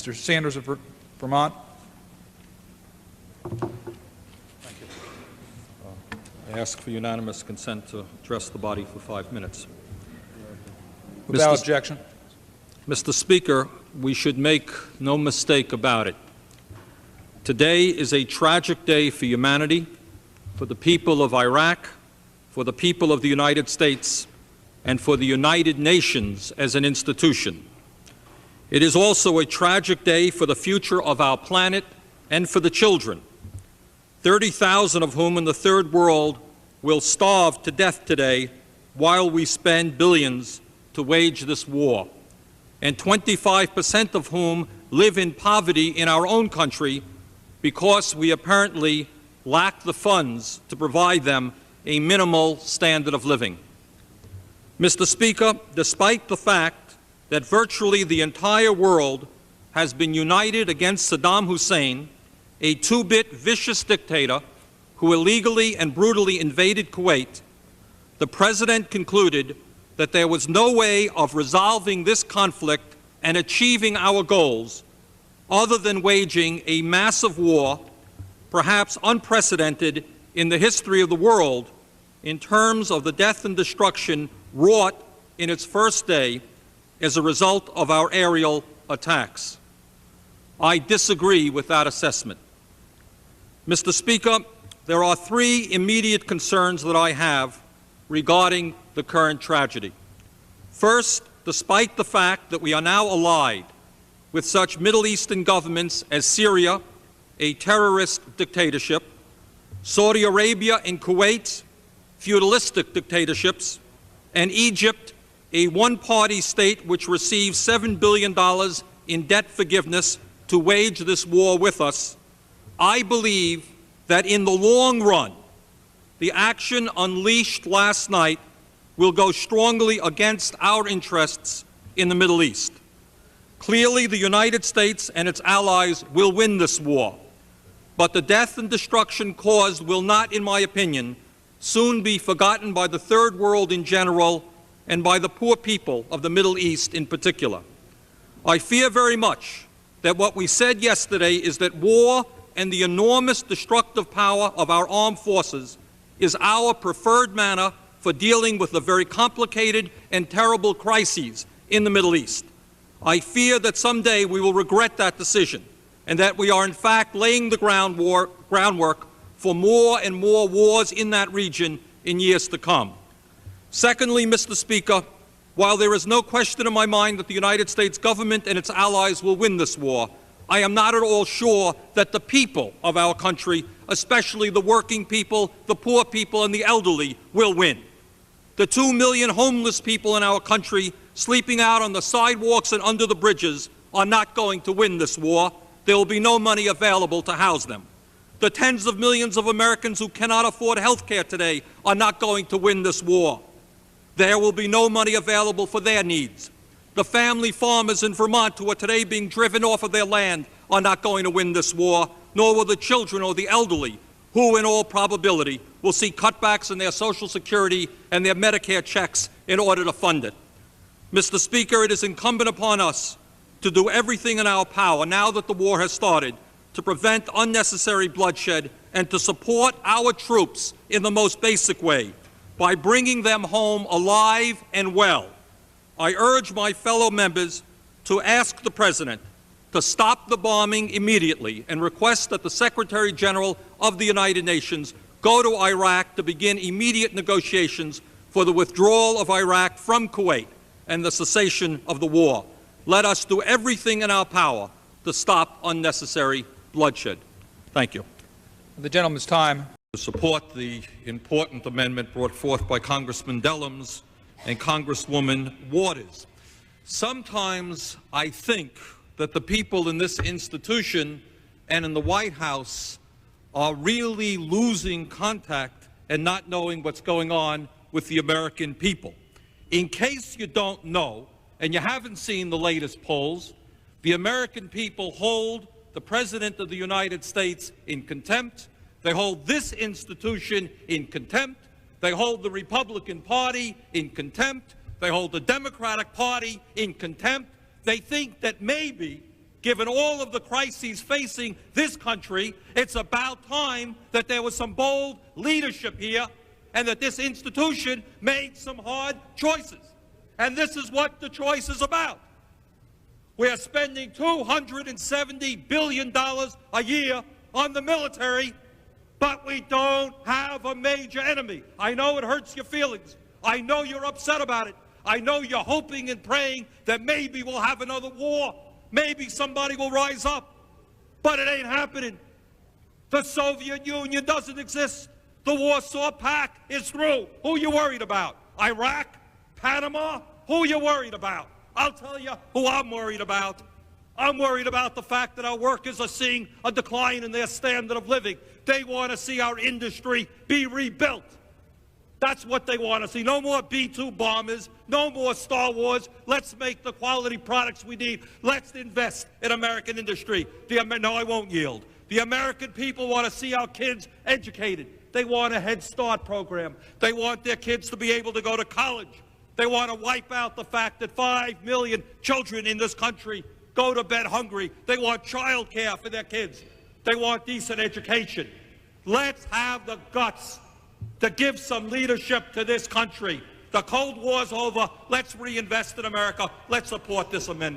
Mr. Sanders of Vermont. Thank you. I ask for unanimous consent to address the body for 5 minutes. Without objection. Mr. Speaker, we should make no mistake about it. Today is a tragic day for humanity, for the people of Iraq, for the people of the United States, and for the United Nations as an institution. It is also a tragic day for the future of our planet and for the children, 30,000 of whom in the Third World will starve to death today while we spend billions to wage this war, and 25% of whom live in poverty in our own country because we apparently lack the funds to provide them a minimal standard of living. Mr. Speaker, despite the fact that virtually the entire world has been united against Saddam Hussein, a two-bit vicious dictator who illegally and brutally invaded Kuwait, the President concluded that there was no way of resolving this conflict and achieving our goals other than waging a massive war, perhaps unprecedented in the history of the world in terms of the death and destruction wrought in its first day as a result of our aerial attacks. I disagree with that assessment. Mr. Speaker, there are three immediate concerns that I have regarding the current tragedy. First, despite the fact that we are now allied with such Middle Eastern governments as Syria, a terrorist dictatorship, Saudi Arabia and Kuwait, feudalistic dictatorships, and Egypt, a one-party state which receives $7 billion in debt forgiveness to wage this war with us, I believe that in the long run, the action unleashed last night will go strongly against our interests in the Middle East. Clearly, the United States and its allies will win this war, but the death and destruction caused will not, in my opinion, soon be forgotten by the Third World in general and by the poor people of the Middle East in particular. I fear very much that what we said yesterday is that war and the enormous destructive power of our armed forces is our preferred manner for dealing with the very complicated and terrible crises in the Middle East. I fear that someday we will regret that decision and that we are in fact laying the groundwork for more and more wars in that region in years to come. Secondly, Mr. Speaker, while there is no question in my mind that the United States government and its allies will win this war, I am not at all sure that the people of our country, especially the working people, the poor people, and the elderly, will win. The 2 million homeless people in our country sleeping out on the sidewalks and under the bridges are not going to win this war. There will be no money available to house them. The tens of millions of Americans who cannot afford health care today are not going to win this war. There will be no money available for their needs. The family farmers in Vermont who are today being driven off of their land are not going to win this war, nor will the children or the elderly, who in all probability will see cutbacks in their Social Security and their Medicare checks in order to fund it. Mr. Speaker, it is incumbent upon us to do everything in our power, now that the war has started, to prevent unnecessary bloodshed and to support our troops in the most basic way, by bringing them home alive and well. I urge my fellow members to ask the President to stop the bombing immediately and request that the Secretary General of the United Nations go to Iraq to begin immediate negotiations for the withdrawal of Iraq from Kuwait and the cessation of the war. Let us do everything in our power to stop unnecessary bloodshed. Thank you. The gentleman's time. To support the important amendment brought forth by Congressman Dellums and Congresswoman Waters. Sometimes I think that the people in this institution and in the White House are really losing contact and not knowing what's going on with the American people. In case you don't know, and you haven't seen the latest polls, the American people hold the President of the United States in contempt. They hold this institution in contempt. They hold the Republican Party in contempt. They hold the Democratic Party in contempt. They think that maybe Given all of the crises facing this country, it's about time that there was some bold leadership here and that this institution made some hard choices. And this is what the choice is about. We're spending $270 billion a year on the military, but we don't have a major enemy. I know it hurts your feelings. I know you're upset about it. I know you're hoping and praying that maybe we'll have another war. Maybe somebody will rise up. But it ain't happening. The Soviet Union doesn't exist. The Warsaw Pact is through. Who are you worried about? Iraq? Panama? Who are you worried about? I'll tell you who I'm worried about. I'm worried about the fact that our workers are seeing a decline in their standard of living. They want to see our industry be rebuilt. That's what they want to see. No more B-2 bombers, no more Star Wars. Let's make the quality products we need. Let's invest in American industry. No, I won't yield. The American people want to see our kids educated. They want a Head Start program. They want their kids to be able to go to college. They want to wipe out the fact that 5 million children in this country go to bed hungry. They want child care for their kids. They want decent education. Let's have the guts to give some leadership to this country. The Cold War's over. Let's reinvest in America. Let's support this amendment.